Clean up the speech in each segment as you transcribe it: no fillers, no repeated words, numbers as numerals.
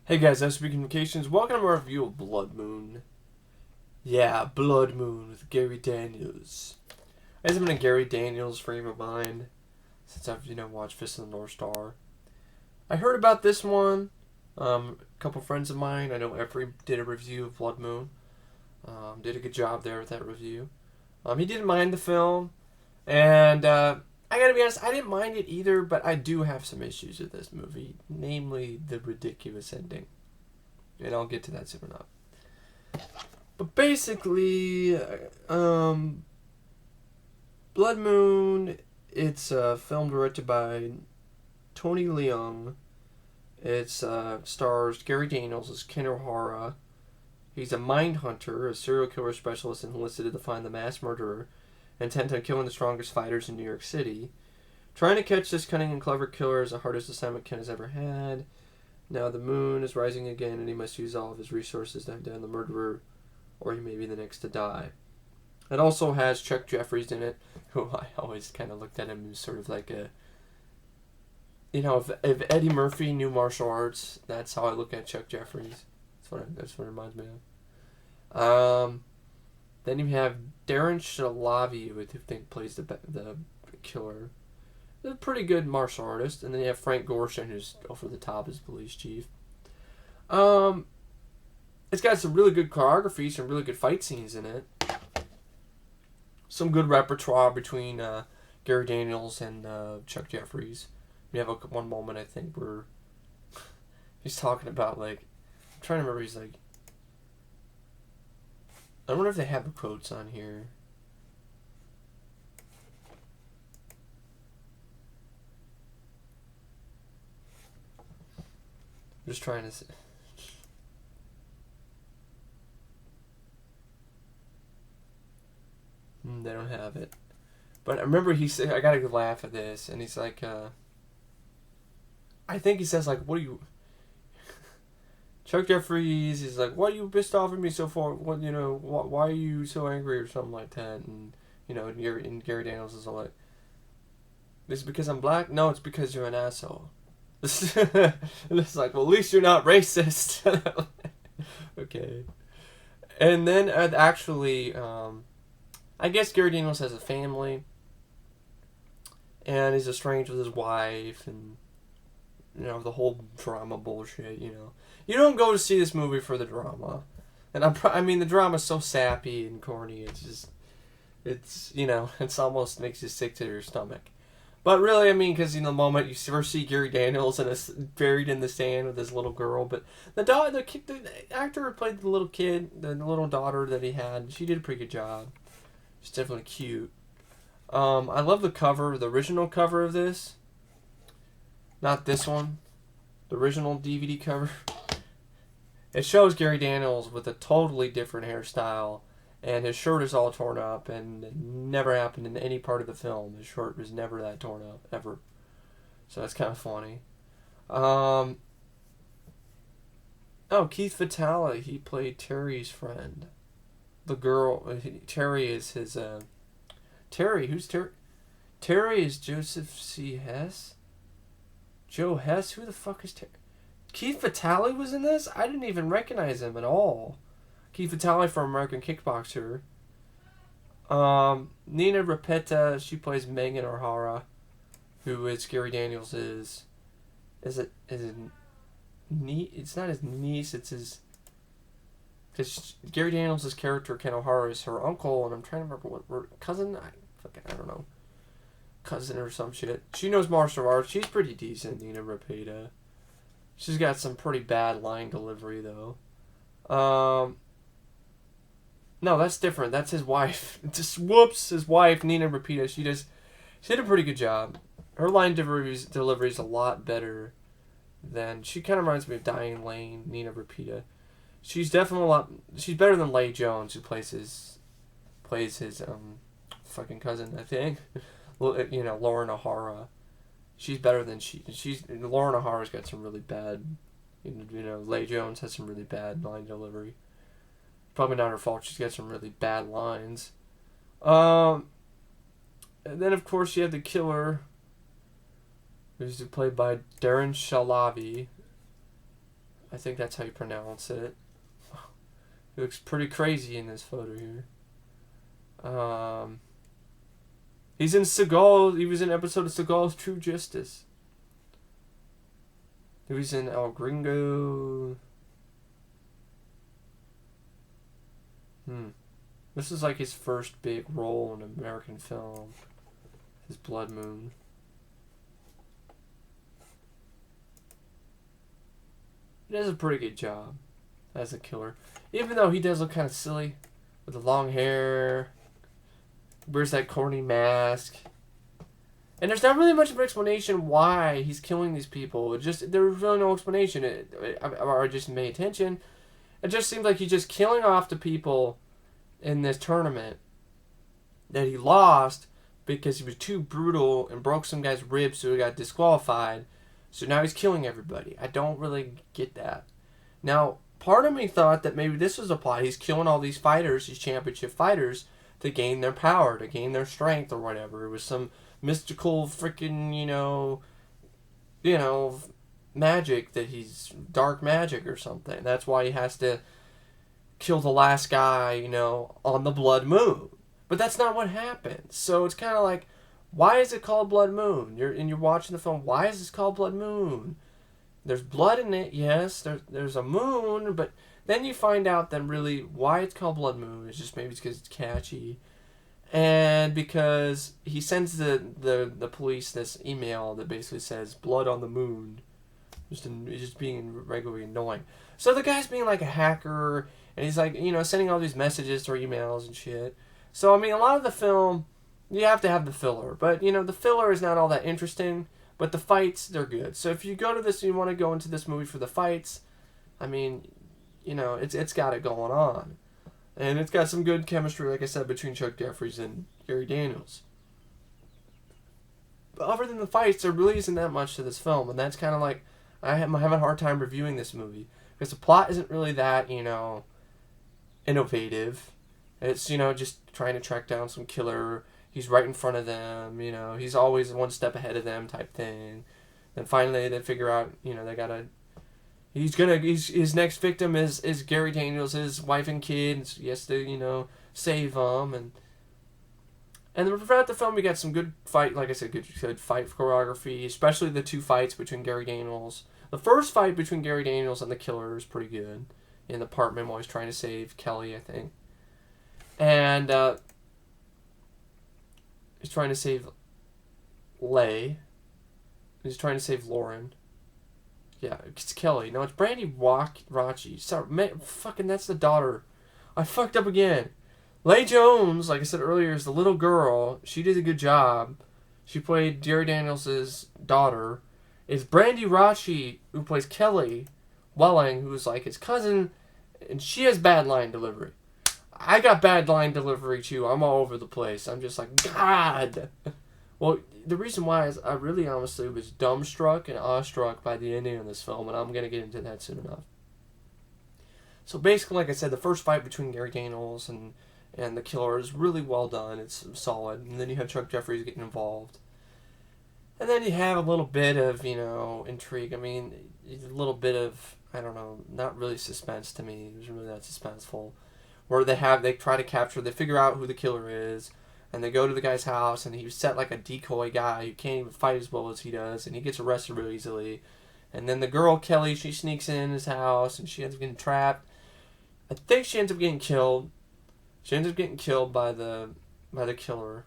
Hey guys, I'm Speaking Communications. Welcome to our review of Bloodmoon. Yeah, Bloodmoon with Gary Daniels. I haven't been a Gary Daniels frame of mind since I've watched Fist of the North Star. I heard about this one. A couple friends of mine, I know Every did a review of Bloodmoon. Did a good job there with that review. He didn't mind the film, and I gotta be honest, I didn't mind it either, but I do have some issues with this movie, namely the ridiculous ending. And I'll get to that soon enough. But basically, Blood Moon, it's a film directed by Tony Leung. It stars Gary Daniels as Ken O'Hara. He's a mind hunter, a serial killer specialist enlisted to find the mass murderer intent on killing the strongest fighters in New York City. Trying to catch this cunning and clever killer is the hardest assignment Ken has ever had. Now the moon is rising again, and he must use all of his resources to hunt down the murderer, or he may be the next to die. It also has Chuck Jeffries in it, who I always kind of looked at him as sort of like a, if Eddie Murphy knew martial arts, that's how I look at Chuck Jeffries. That's what it reminds me of. Then you have Darren Shahlavi, who I think plays the killer. He's a pretty good martial artist. And then you have Frank Gorshin, who's over the top as police chief. It's got some really good choreography, some really good fight scenes in it. Some good repertoire between Gary Daniels and Chuck Jeffries. We have one moment, I think, where he's talking about, like, I'm trying to remember, he's like, I wonder if they have the quotes on here. I'm just trying to see. They don't have it. But I remember he said, I gotta laugh at this, and he's like, I think he says, like, what are you... Chuck Jeffries is like, why are you pissed off at me so far? What, why are you so angry or something like that? And, and Gary Daniels is all like, is it because I'm black? No, it's because you're an asshole. And it's like, well, at least you're not racist. Okay. And then actually, I guess Gary Daniels has a family, and he's estranged with his wife, and the whole drama bullshit. You don't go to see this movie for the drama, and I mean the drama's so sappy and corny. It's almost makes you sick to your stomach. But really, I mean, because the moment you first see Gary Daniels and buried in the sand with his little girl, but the actor who played the little kid, the little daughter that he had, she did a pretty good job. She's definitely cute. I love the cover, the original cover of this. Not this one. The original DVD cover. It shows Gary Daniels with a totally different hairstyle, and his shirt is all torn up, and it never happened in any part of the film. His shirt was never that torn up, ever. So that's kind of funny. Keith Vitale, he played Terry's friend. The girl, Terry is his, Terry, who's Terry? Terry is Joseph C. Hess? Joe Hess? Who the fuck is Terry? Keith Vitale was in this? I didn't even recognize him at all. Keith Vitale from American Kickboxer. Nina Repeta, she plays Megan O'Hara, who is Gary Daniels' is it niece? It's not his niece, it's his... Because Gary Daniels' character, Ken O'Hara, is her uncle, and I'm trying to remember what cousin? I don't know. Cousin or some shit. She knows martial arts. She's pretty decent, Nina Repeta. She's got some pretty bad line delivery, though. No, that's different. That's his wife. Just whoops, his wife, Nina Repeta. She did a pretty good job. Her line delivery is a lot better than... She kind of reminds me of Diane Lane, Nina Repeta. She's definitely she's better than Leigh Jones, who plays his fucking cousin, I think. Lauren O'Hara. She's better than Lauren O'Hara's got some really bad, Leigh Jones has some really bad line delivery. Probably not her fault. She's got some really bad lines. And then of course you have the killer, who's played by Darren Shahlavi. I think that's how you pronounce it. He looks pretty crazy in this photo here. He's in Seagal. He was in an episode of Seagal's True Justice. He was in El Gringo. This is like his first big role in American film. His Bloodmoon. He does a pretty good job as a killer. Even though he does look kind of silly with the long hair. Wears that corny mask. And there's not really much of an explanation why he's killing these people. There's really no explanation. I just pay attention. It just seems like he's just killing off the people in this tournament that he lost because he was too brutal and broke some guy's ribs, so he got disqualified. So now he's killing everybody. I don't really get that. Now, part of me thought that maybe this was a plot. He's killing all these fighters, these championship fighters, to gain their power, to gain their strength or whatever. It was some mystical freaking, magic that he's dark magic or something. That's why he has to kill the last guy, on the Blood Moon. But that's not what happens. So it's kind of like, why is it called Blood Moon? You're watching the film. Why is this called Blood Moon? There's blood in it, yes. There's a moon, but then you find out that really why it's called Blood Moon is just maybe it's because it's catchy, and because he sends the police this email that basically says blood on the moon, just being regularly annoying. So the guy's being like a hacker, and he's like sending all these messages through emails and shit. So I mean, a lot of the film, you have to have the filler, but the filler is not all that interesting. But the fights, they're good. So if you go to this, you want to go into this movie for the fights, I mean, it's got it going on. And it's got some good chemistry, like I said, between Chuck Jeffries and Gary Daniels. But other than the fights, there really isn't that much to this film. And that's kind of like, I'm having a hard time reviewing this movie. Because the plot isn't really that, innovative. It's, just trying to track down some killer. He's right in front of them, he's always one step ahead of them type thing. Then finally they figure out, they gotta, his next victim is Gary Daniels, his wife and kids. He has to, save them. And throughout the film, we got some good fight, like I said, good fight choreography, especially the two fights between Gary Daniels. The first fight between Gary Daniels and the killer is pretty good. In the apartment while he's trying to save Kelly, I think. And, he's trying to save Leigh. He's trying to save Lauren. Yeah, it's Kelly. No, it's Brandie Rocci. Sorry, fucking, that's the daughter. I fucked up again. Leigh Jones, like I said earlier, is the little girl. She did a good job. She played Gary Daniels' daughter. It's Brandie Rocci, who plays Kelly Welling, who's like his cousin, and she has bad line delivery. I got bad line delivery too. I'm all over the place. I'm just like, God. Well, the reason why is I really honestly was dumbstruck and awestruck by the ending of this film, and I'm going to get into that soon enough. So basically, like I said, the first fight between Gary Daniels and the killer is really well done. It's solid. And then you have Chuck Jeffries getting involved. And then you have a little bit of, intrigue. I mean, a little bit of, I don't know, not really suspense to me. It was really that suspenseful. Where they figure out who the killer is, and they go to the guy's house, and he's set like a decoy guy who can't even fight as well as he does, and he gets arrested real easily. And then the girl, Kelly, she sneaks in his house, and she ends up getting trapped. I think she ends up getting killed. She ends up getting killed by the killer.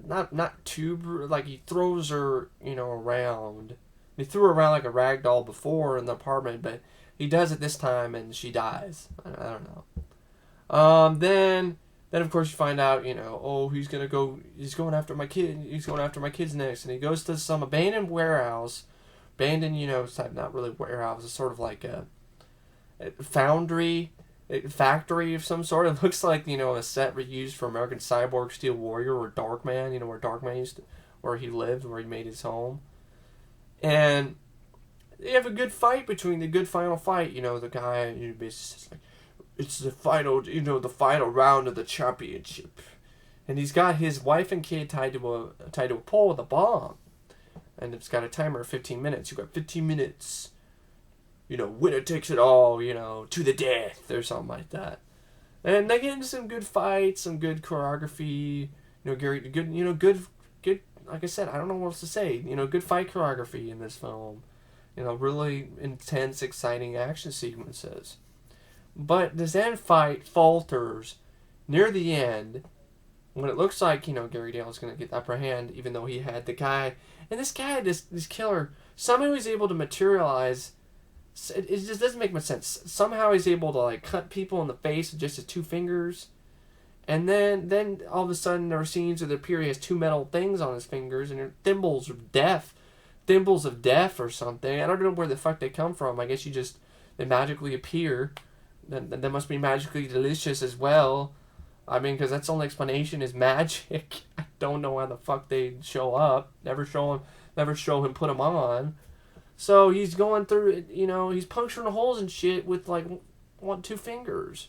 Not too, like he throws her, around. He threw her around like a rag doll before in the apartment, but he does it this time, and she dies. I don't know. Then of course you find out, he's going after my kid. He's going after my kids next, and he goes to some abandoned warehouse. Abandoned, not really warehouse. It's sort of like a foundry, a factory of some sort. It looks like, a set used for American Cyborg, Steel Warrior, or Darkman. Where Darkman where he lived, where he made his home. And they have a good fight the good final fight. The guy, basically says like, it's the final, the final round of the championship. And he's got his wife and kid tied to a pole with a bomb. And it's got a timer of 15 minutes. You got 15 minutes winner takes it all, to the death or something like that. And they get into some good fights, some good choreography. Gary, good. Like I said, I don't know what else to say. Good fight choreography in this film. Really intense, exciting action sequences. But this end fight falters near the end when it looks like, Gary Dale's going to get the upper hand, even though he had the guy. And this guy, this killer, somehow he's able to materialize. It just doesn't make much sense. Somehow he's able to, like, cut people in the face with just his 2 fingers. And then all of a sudden there are scenes where it appears he has 2 metal things on his fingers, and they're thimbles of death or something. I don't know where the fuck they come from. I guess they magically appear. Then they must be magically delicious as well. I mean, because that's the only explanation is magic. I don't know how the fuck they show up. Never show him put them on. So he's going through, he's puncturing holes and shit with, like, 2 fingers.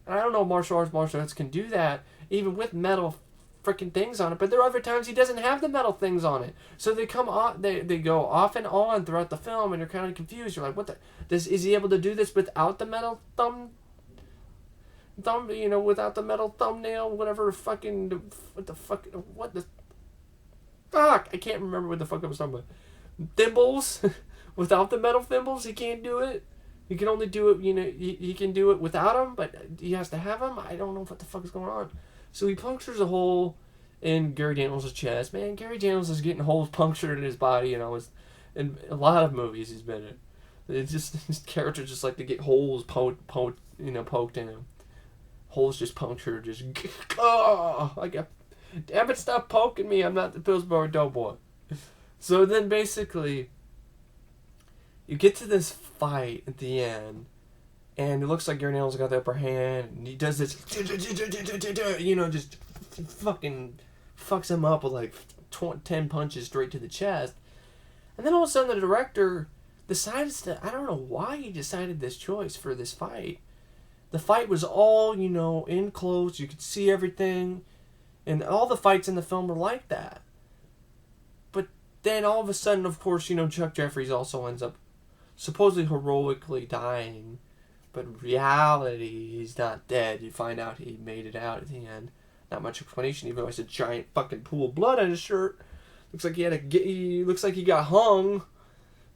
And I don't know martial arts can do that, even with metal freaking things on it. But there are other times he doesn't have the metal things on it. So they come on, they go off and on throughout the film, and you're kind of confused. You're like, what the? Is he able to do this without the metal without the metal thumbnail, whatever fucking, what the fuck, fuck, I can't remember what the fuck I was talking about. Thimbles, without the metal thimbles, he can't do it. He can only do it, he can do it without them, but he has to have them. I don't know what the fuck is going on. So he punctures a hole in Gary Daniels' chest. Man, Gary Daniels is getting holes punctured in his body, in a lot of movies he's been in. It's just, his characters just like to get holes poked in him. Holes just punctured, just, damn it, stop poking me, I'm not the Pillsbury Doughboy. So then basically, you get to this fight at the end, and it looks like Gary Daniels got the upper hand, and he does this, just fucking fucks him up with like 10 punches straight to the chest. And then all of a sudden the director decides I don't know why he decided this choice for this fight. The fight was all, in close, you could see everything, and all the fights in the film were like that. But then all of a sudden, of course, Chuck Jeffries also ends up supposedly heroically dying, but in reality, he's not dead. You find out he made it out at the end. Not much explanation, even though it's a giant fucking pool of blood on his shirt. Looks like he got hung,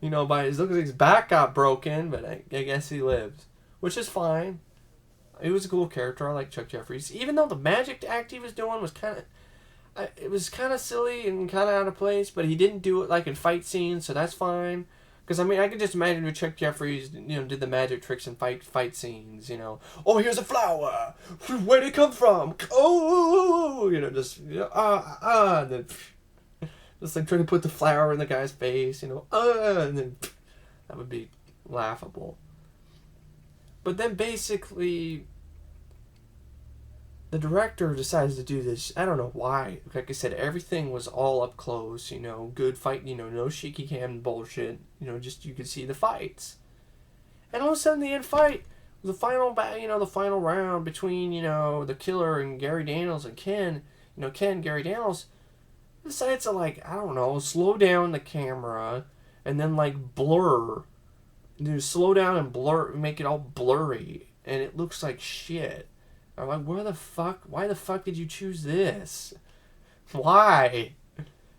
looks like his back got broken, but I guess he lives, which is fine. He was a cool character. I like Chuck Jeffries, even though the magic act he was doing was it was kind of silly and kind of out of place, but he didn't do it like in fight scenes, so that's fine. Because, I could just imagine if Chuck Jeffries, did the magic tricks in fight scenes, Oh, here's a flower! Where'd it come from? Oh! And then, just like trying to put the flower in the guy's face, and then, that would be laughable. But then basically, the director decides to do this. I don't know why. Like I said, everything was all up close, good fight, no shaky cam bullshit, just you could see the fights. And all of a sudden the end fight, the final round between, the killer and Gary Daniels and Ken, Gary Daniels, decides to, like, I don't know, slow down the camera and then, like, blur. Slow down and blur, make it all blurry, and it looks like shit. I'm like, why the fuck did you choose this? Why?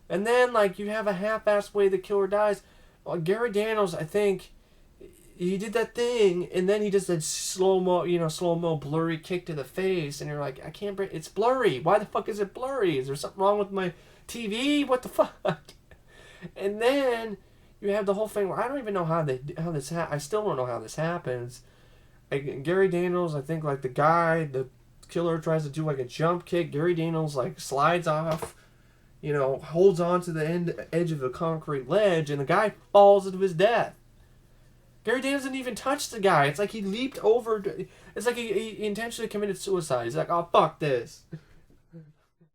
And then, like, you have a half-assed way the killer dies. Well, Gary Daniels, I think, he did that thing, and then he does that slow-mo, blurry kick to the face, and you're like, I can't break, it's blurry. Why the fuck is it blurry? Is there something wrong with my TV? What the fuck? And then you have the whole thing where I don't even know how this I still don't know how this happens. Like, Gary Daniels, I think, like, the killer tries to do, like, a jump kick. Gary Daniels, like, slides off, holds on to the edge of a concrete ledge, and the guy falls into his death. Gary Daniels didn't even touch the guy. It's like he leaped over. It's like he intentionally committed suicide. He's like, oh, fuck this.